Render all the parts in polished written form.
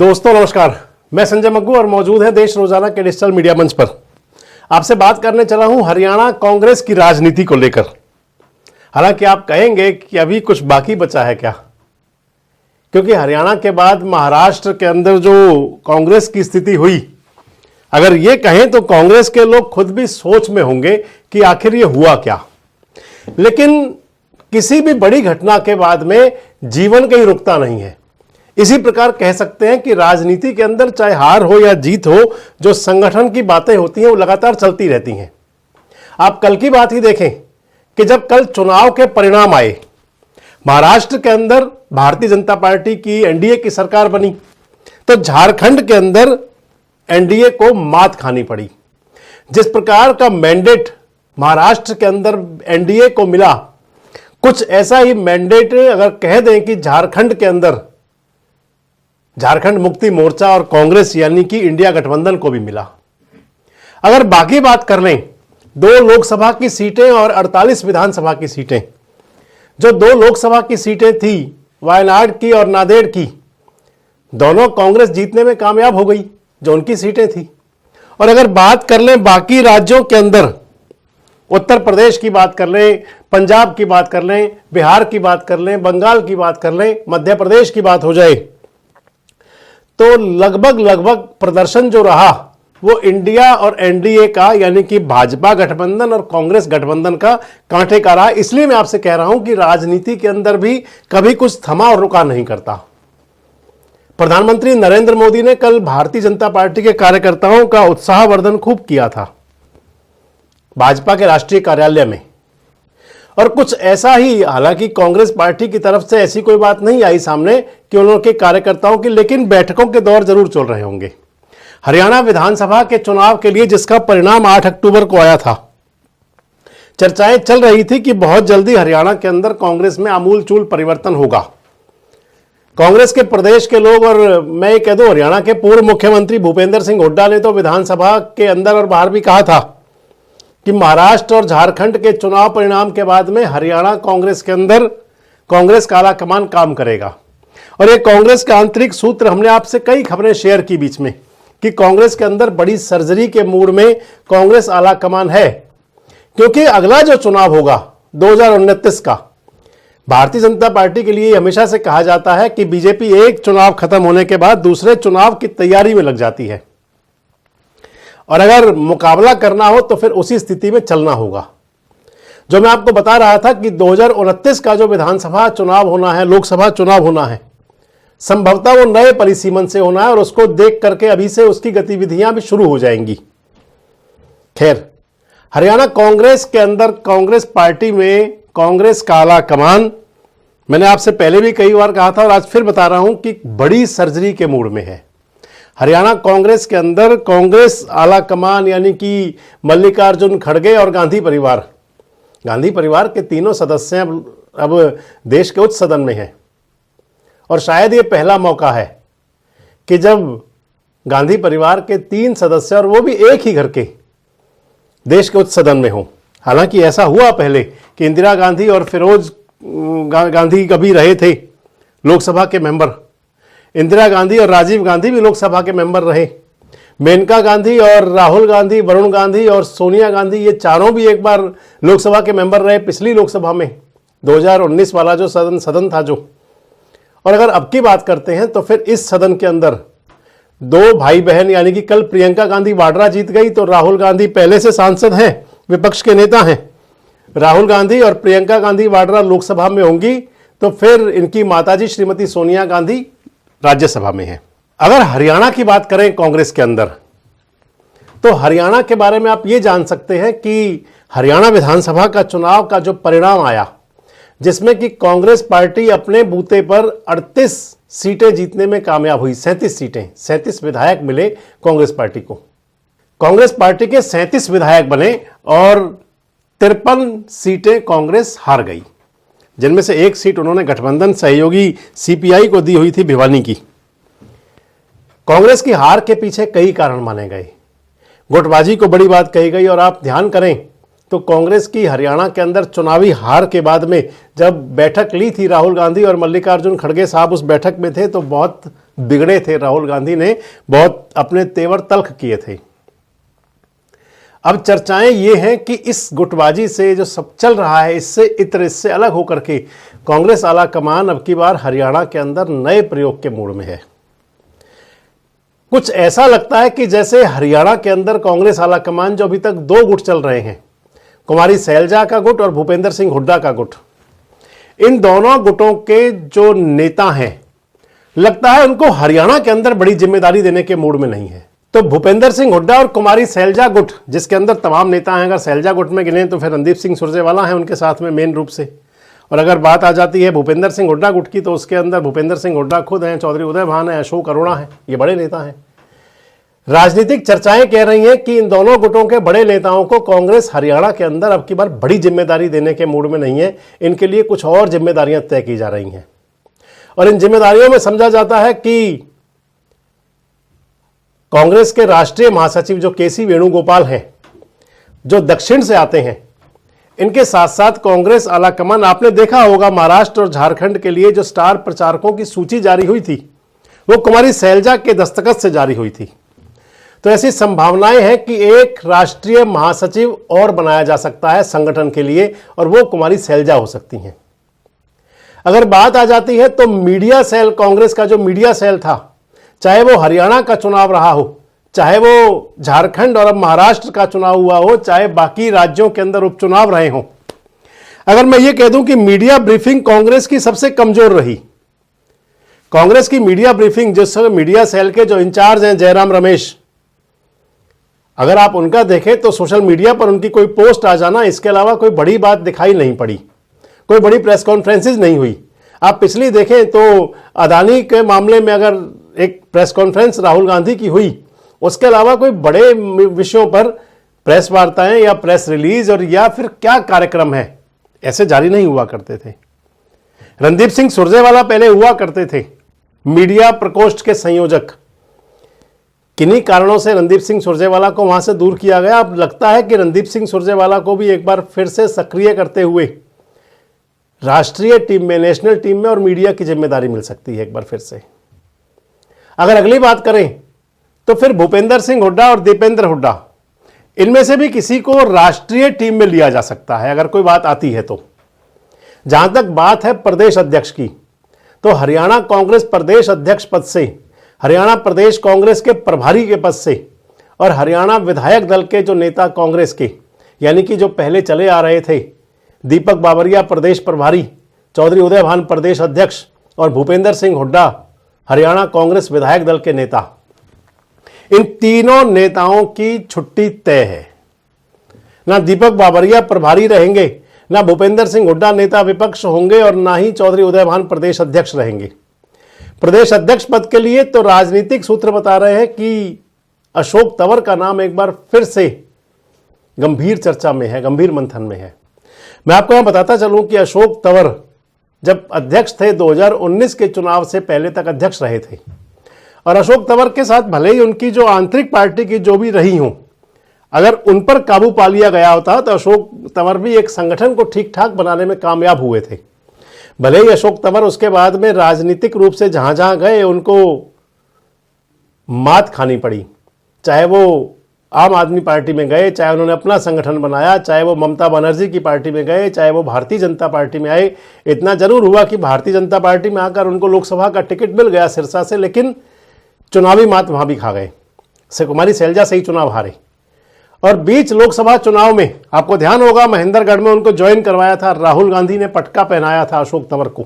दोस्तों नमस्कार, मैं संजय मग्गू और मौजूद है देश रोजाना के डिजिटल मीडिया मंच पर। आपसे बात करने चला हूं हरियाणा कांग्रेस की राजनीति को लेकर। हालांकि आप कहेंगे कि अभी कुछ बाकी बचा है क्या, क्योंकि हरियाणा के बाद महाराष्ट्र के अंदर जो कांग्रेस की स्थिति हुई, अगर ये कहें तो कांग्रेस के लोग खुद भी सोच में होंगे कि आखिर ये हुआ क्या। लेकिन किसी भी बड़ी घटना के बाद में जीवन कहीं रुकता नहीं है। इसी प्रकार कह सकते हैं कि राजनीति के अंदर चाहे हार हो या जीत हो, जो संगठन की बातें होती हैं वो लगातार चलती रहती हैं। आप कल की बात ही देखें कि जब कल चुनाव के परिणाम आए, महाराष्ट्र के अंदर भारतीय जनता पार्टी की एनडीए की सरकार बनी, तो झारखंड के अंदर एनडीए को मात खानी पड़ी। जिस प्रकार का मैंडेट महाराष्ट्र के अंदर एनडीए को मिला, कुछ ऐसा ही मैंडेट अगर कह दें कि झारखंड के अंदर झारखंड मुक्ति मोर्चा और कांग्रेस यानी कि इंडिया गठबंधन को भी मिला। अगर बाकी बात कर लें, 2 लोकसभा की सीटें और 48 विधानसभा की सीटें, जो 2 लोकसभा की सीटें थी वायनाड की और नांदेड़ की, दोनों कांग्रेस जीतने में कामयाब हो गई, जो उनकी सीटें थी। और अगर बात कर लें बाकी राज्यों के अंदर, उत्तर प्रदेश की बात कर लें, पंजाब की बात कर लें, बिहार की बात कर लें, बंगाल की बात कर लें, मध्य प्रदेश की बात हो जाए, तो लगभग प्रदर्शन जो रहा वो इंडिया और एनडीए का यानी कि भाजपा गठबंधन और कांग्रेस गठबंधन का कांटे का रहा। इसलिए मैं आपसे कह रहा हूं कि राजनीति के अंदर भी कभी कुछ थमा और रुका नहीं करता। प्रधानमंत्री नरेंद्र मोदी ने कल भारतीय जनता पार्टी के कार्यकर्ताओं का उत्साहवर्धन खूब किया था भाजपा के राष्ट्रीय कार्यालय में, और कुछ ऐसा ही, हालांकि कांग्रेस पार्टी की तरफ से ऐसी कोई बात नहीं आई सामने कि उनके कार्यकर्ताओं की, लेकिन बैठकों के दौर जरूर चल रहे होंगे। हरियाणा विधानसभा के चुनाव के लिए जिसका परिणाम 8 अक्टूबर को आया था, चर्चाएं चल रही थी कि बहुत जल्दी हरियाणा के अंदर कांग्रेस में आमूलचूल परिवर्तन होगा। कांग्रेस के प्रदेश के लोग, और मैं कह दूं हरियाणा के पूर्व मुख्यमंत्री भूपेंद्र सिंह हुड्डा ने तो विधानसभा के अंदर और बाहर भी कहा था कि महाराष्ट्र और झारखंड के चुनाव परिणाम के बाद में हरियाणा कांग्रेस के अंदर कांग्रेस का आला कमान काम करेगा। और ये कांग्रेस का आंतरिक सूत्र, हमने आपसे कई खबरें शेयर की बीच में कि कांग्रेस के अंदर बड़ी सर्जरी के मूड में कांग्रेस आला कमान है, क्योंकि अगला जो चुनाव होगा 2029 का, भारतीय जनता पार्टी के लिए हमेशा से कहा जाता है कि बीजेपी एक चुनाव खत्म होने के बाद दूसरे चुनाव की तैयारी में लग जाती है, और अगर मुकाबला करना हो तो फिर उसी स्थिति में चलना होगा। जो मैं आपको बता रहा था कि 2029 का जो विधानसभा चुनाव होना है, लोकसभा चुनाव होना है, संभवतः वो नए परिसीमन से होना है, और उसको देख करके अभी से उसकी गतिविधियां भी शुरू हो जाएंगी। खैर, हरियाणा कांग्रेस के अंदर कांग्रेस पार्टी में कांग्रेस का आला कमान, मैंने आपसे पहले भी कई बार कहा था और आज फिर बता रहा हूं कि बड़ी सर्जरी के मूड में है। हरियाणा कांग्रेस के अंदर कांग्रेस आला कमान यानी कि मल्लिकार्जुन खड़गे और गांधी परिवार के तीनों सदस्य अब देश के उच्च सदन में हैं, और शायद ये पहला मौका है कि जब गांधी परिवार के 3 सदस्य, और वो भी एक ही घर के, देश के उच्च सदन में हों। हालांकि ऐसा हुआ पहले कि इंदिरा गांधी और फिरोज गांधी कभी रहे थे लोकसभा के मेंबर, इंदिरा गांधी और राजीव गांधी भी लोकसभा के मेंबर रहे, मेनका गांधी और राहुल गांधी, वरुण गांधी और सोनिया गांधी, ये चारों भी एक बार लोकसभा के मेंबर रहे पिछली लोकसभा में, 2019 वाला जो सदन था जो। और अगर अब की बात करते हैं तो फिर इस सदन के अंदर 2 भाई बहन, यानी कि कल प्रियंका गांधी वाड्रा जीत गई, तो राहुल गांधी पहले से सांसद हैं, विपक्ष के नेता हैं, राहुल गांधी और प्रियंका गांधी वाड्रा लोकसभा में होंगी, तो फिर इनकी माताजी श्रीमती सोनिया गांधी राज्यसभा में है। अगर हरियाणा की बात करें कांग्रेस के अंदर, तो हरियाणा के बारे में आप ये जान सकते हैं कि हरियाणा विधानसभा का चुनाव का जो परिणाम आया, जिसमें कि कांग्रेस पार्टी अपने बूते पर 38 सीटें जीतने में कामयाब हुई। 37 सीटें, 37 विधायक मिले कांग्रेस पार्टी को। कांग्रेस पार्टी के 37 विधायक बने और 53 सीटें कांग्रेस हार गई, जिनमें से 1 सीट उन्होंने गठबंधन सहयोगी सीपीआई को दी हुई थी, भिवानी की। कांग्रेस की हार के पीछे कई कारण माने गए, गुटबाजी को बड़ी बात कही गई, और आप ध्यान करें तो कांग्रेस की हरियाणा के अंदर चुनावी हार के बाद में जब बैठक ली थी राहुल गांधी और मल्लिकार्जुन खड़गे साहब उस बैठक में थे, तो बहुत बिगड़े थे, राहुल गांधी ने बहुत अपने तेवर तल्ख किए थे। अब चर्चाएं ये हैं कि इस गुटबाजी से जो सब चल रहा है, इससे अलग होकर के कांग्रेस आला कमान अब की बार हरियाणा के अंदर नए प्रयोग के मूड में है। कुछ ऐसा लगता है कि जैसे हरियाणा के अंदर कांग्रेस आला कमान जो अभी तक दो गुट चल रहे हैं, कुमारी सैलजा का गुट और भूपेंद्र सिंह हुड्डा का गुट, इन दोनों गुटों के जो नेता हैं, लगता है उनको हरियाणा के अंदर बड़ी जिम्मेदारी देने के मूड में नहीं है। तो भूपेंद्र सिंह हुड्डा और कुमारी सैलजा गुट, जिसके अंदर तमाम नेता हैं, अगर सैलजा गुट में गिने तो फिर रणदीप सिंह सुरजेवाला हैं उनके साथ में मेन रूप से, और अगर बात आ जाती है भूपेंद्र सिंह हुड्डा गुट की तो उसके अंदर भूपेंद्र सिंह हुड्डा खुद हैं, चौधरी उदय भान है, अशोक अरोड़ा है, ये बड़े नेता हैं। राजनीतिक चर्चाएं कह रही हैं कि इन दोनों गुटों के बड़े नेताओं को कांग्रेस हरियाणा के अंदर अब की बार बड़ी जिम्मेदारी देने के मूड में नहीं है, इनके लिए कुछ और जिम्मेदारियां तय की जा रही हैं। और इन जिम्मेदारियों में समझा जाता है कि कांग्रेस के राष्ट्रीय महासचिव जो केसी वेणुगोपाल हैं, जो दक्षिण से आते हैं, इनके साथ साथ कांग्रेस आलाकमान, आपने देखा होगा महाराष्ट्र और झारखंड के लिए जो स्टार प्रचारकों की सूची जारी हुई थी वो कुमारी सैलजा के दस्तखत से जारी हुई थी। तो ऐसी संभावनाएं हैं कि एक राष्ट्रीय महासचिव और बनाया जा सकता है संगठन के लिए, और वो कुमारी सैलजा हो सकती हैं। अगर बात आ जाती है तो मीडिया सेल, कांग्रेस का जो मीडिया सेल था, चाहे वो हरियाणा का चुनाव रहा हो, चाहे वो झारखंड और अब महाराष्ट्र का चुनाव हुआ हो, चाहे बाकी राज्यों के अंदर उपचुनाव रहे हों, अगर मैं ये कह दूं कि मीडिया ब्रीफिंग कांग्रेस की सबसे कमजोर रही, कांग्रेस की मीडिया ब्रीफिंग, जिस मीडिया सेल के जो इंचार्ज हैं जयराम रमेश, अगर आप उनका देखें तो सोशल मीडिया पर उनकी कोई पोस्ट आ जाना, इसके अलावा कोई बड़ी बात दिखाई नहीं पड़ी, कोई बड़ी प्रेस कॉन्फ्रेंसेज नहीं हुई। आप पिछली देखें तो अदानी के मामले में अगर एक प्रेस कॉन्फ्रेंस राहुल गांधी की हुई, उसके अलावा कोई बड़े विषयों पर प्रेस वार्ताएं या प्रेस रिलीज और या फिर क्या कार्यक्रम है, ऐसे जारी नहीं हुआ करते थे। रणदीप सिंह सुरजेवाला पहले हुआ करते थे मीडिया प्रकोष्ठ के संयोजक, किन्हीं कारणों से रणदीप सिंह सुरजेवाला को वहां से दूर किया गया। अब लगता है कि रणदीप सिंह सुरजेवाला को भी एक बार फिर से सक्रिय करते हुए राष्ट्रीय टीम में, नेशनल टीम में और मीडिया की जिम्मेदारी मिल सकती है एक बार फिर से। अगर अगली बात करें तो फिर भूपेंद्र सिंह हुड्डा और दीपेंद्र हुड्डा, इनमें से भी किसी को राष्ट्रीय टीम में लिया जा सकता है अगर कोई बात आती है तो। जहां तक बात है प्रदेश अध्यक्ष की, तो हरियाणा कांग्रेस प्रदेश अध्यक्ष पद से, हरियाणा प्रदेश कांग्रेस के प्रभारी के पद से और हरियाणा विधायक दल के जो नेता कांग्रेस के, यानी कि जो पहले चले आ रहे थे, दीपक बाबरिया प्रदेश प्रभारी, चौधरी उदय भान प्रदेश अध्यक्ष और भूपेंद्र सिंह हुड्डा हरियाणा कांग्रेस विधायक दल के नेता, इन तीनों नेताओं की छुट्टी तय है। ना दीपक बाबरिया प्रभारी रहेंगे, ना भूपेंद्र सिंह हुड्डा नेता विपक्ष होंगे और ना ही चौधरी उदय भान प्रदेश अध्यक्ष रहेंगे। प्रदेश अध्यक्ष पद के लिए तो राजनीतिक सूत्र बता रहे हैं कि अशोक तंवर का नाम एक बार फिर से गंभीर चर्चा में है, गंभीर मंथन में है। मैं आपको यहां बताता चलूं कि अशोक तंवर जब अध्यक्ष थे 2019 के चुनाव से पहले तक अध्यक्ष रहे थे, और अशोक तंवर के साथ भले ही उनकी जो आंतरिक पार्टी की जो भी रही हों, अगर उन पर काबू पा लिया गया होता तो अशोक तंवर भी एक संगठन को ठीक ठाक बनाने में कामयाब हुए थे। भले ही अशोक तंवर उसके बाद में राजनीतिक रूप से जहां जहां गए उनको मात खानी पड़ी, चाहे वो आम आदमी पार्टी में गए, चाहे उन्होंने अपना संगठन बनाया, चाहे वो ममता बनर्जी की पार्टी में गए, चाहे वो भारतीय जनता पार्टी में आए। इतना जरूर हुआ कि भारतीय जनता पार्टी में आकर उनको लोकसभा का टिकट मिल गया सिरसा से, लेकिन चुनावी मात वहां भी खा गए, कुमारी सैलजा से ही चुनाव हारे। और बीच लोकसभा चुनाव में आपको ध्यान होगा महेंद्रगढ़ में उनको ज्वाइन करवाया था, राहुल गांधी ने पटका पहनाया था अशोक तंवर को।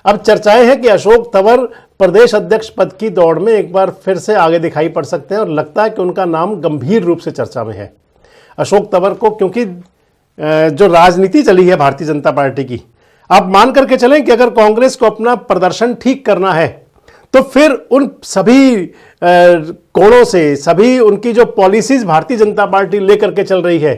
अब चर्चाएं हैं कि अशोक तंवर प्रदेश अध्यक्ष पद की दौड़ में एक बार फिर से आगे दिखाई पड़ सकते हैं, और लगता है कि उनका नाम गंभीर रूप से चर्चा में है अशोक तंवर को, क्योंकि जो राजनीति चली है भारतीय जनता पार्टी की, आप मान करके चलें कि अगर कांग्रेस को अपना प्रदर्शन ठीक करना है तो फिर उन सभी कोणों से, सभी उनकी जो पॉलिसीज भारतीय जनता पार्टी लेकर के चल रही है,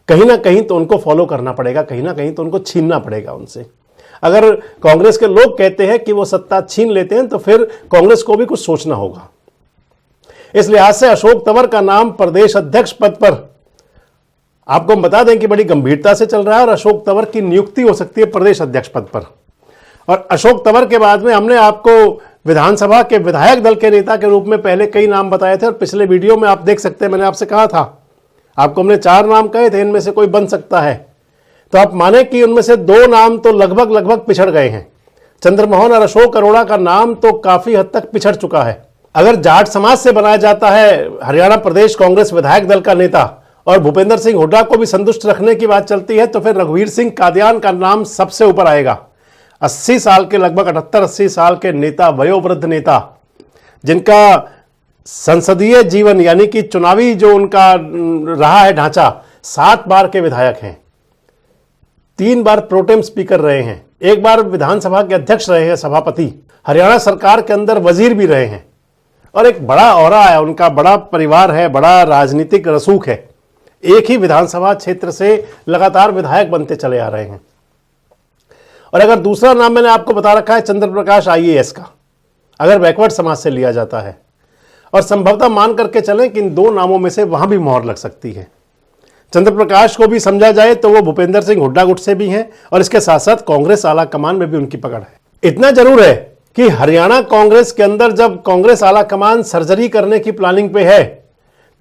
कहीं ना कहीं तो उनको फॉलो करना पड़ेगा, कहीं ना कहीं तो उनको छीनना पड़ेगा उनसे। अगर कांग्रेस के लोग कहते हैं कि वो सत्ता छीन लेते हैं तो फिर कांग्रेस को भी कुछ सोचना होगा। इस लिहाज से अशोक तंवर का नाम प्रदेश अध्यक्ष पद पर आपको हम बता दें कि बड़ी गंभीरता से चल रहा है, और अशोक तंवर की नियुक्ति हो सकती है प्रदेश अध्यक्ष पद पर। और अशोक तंवर के बाद में हमने आपको विधानसभा के विधायक दल के नेता के रूप में पहले कई नाम बताए थे और पिछले वीडियो में आप देख सकते हैं, मैंने आपसे कहा था, आपको हमने 4 नाम कहे थे, इनमें से कोई बन सकता है। तो आप माने कि उनमें से 2 नाम तो लगभग पिछड़ गए हैं। चंद्रमोहन और अशोक अरोड़ा का नाम तो काफी हद तक पिछड़ चुका है। अगर जाट समाज से बनाया जाता है हरियाणा प्रदेश कांग्रेस विधायक दल का नेता और भूपेंद्र सिंह हुड्डा को भी संतुष्ट रखने की बात चलती है, तो फिर रघुवीर सिंह कादियान का नाम सबसे ऊपर आएगा। 80 साल के, लगभग 78-80 साल के नेता, वयोवृद्ध नेता, जिनका संसदीय जीवन यानी कि चुनावी जो उनका रहा है ढांचा, 7 बार के विधायक हैं, 3 बार प्रोटेम स्पीकर रहे हैं, 1 बार विधानसभा के अध्यक्ष रहे हैं, सभापति, हरियाणा सरकार के अंदर वजीर भी रहे हैं, और एक बड़ा औरा है उनका, बड़ा परिवार है, बड़ा राजनीतिक रसूख है। एक ही विधानसभा क्षेत्र से लगातार विधायक बनते चले आ रहे हैं। और अगर दूसरा नाम मैंने आपको बता रखा है चंद्र प्रकाश IAS का, अगर बैकवर्ड समाज से लिया जाता है, और संभवतः मान करके चलें कि इन 2 नामों में से वहां भी मोहर लग सकती है। चंद्र प्रकाश को भी समझा जाए तो वो भूपेंद्र सिंह हुड्डा गुट से भी हैं और इसके साथ साथ कांग्रेस आला कमान में भी उनकी पकड़ है। इतना जरूर है कि हरियाणा कांग्रेस के अंदर जब कांग्रेस आला कमान सर्जरी करने की प्लानिंग पे है,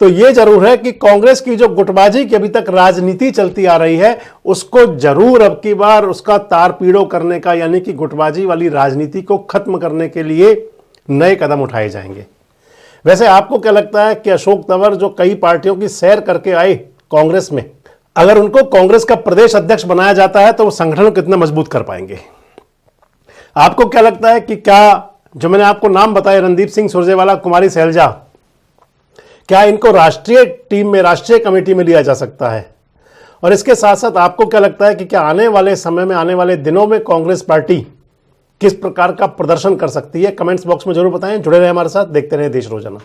तो यह जरूर है कि कांग्रेस की जो गुटबाजी की अभी तक राजनीति चलती आ रही है, उसको जरूर अब की बार उसका तार पीड़ो करने का, यानी कि गुटबाजी वाली राजनीति को खत्म करने के लिए नए कदम उठाए जाएंगे। वैसे आपको क्या लगता है कि अशोक तंवर जो कई पार्टियों की सैर करके आए कांग्रेस में, अगर उनको कांग्रेस का प्रदेश अध्यक्ष बनाया जाता है तो वो संगठन को कितना मजबूत कर पाएंगे? आपको क्या लगता है कि क्या जो मैंने आपको नाम बताए, रणदीप सिंह सुरजेवाला, कुमारी सैलजा, क्या इनको राष्ट्रीय टीम में, राष्ट्रीय कमेटी में लिया जा सकता है? और इसके साथ साथ आपको क्या लगता है कि क्या आने वाले समय में, आने वाले दिनों में कांग्रेस पार्टी किस प्रकार का प्रदर्शन कर सकती है? कमेंट्स बॉक्स में जरूर बताएं। जुड़े रहे हमारे साथ, देखते रहे देश रोजाना।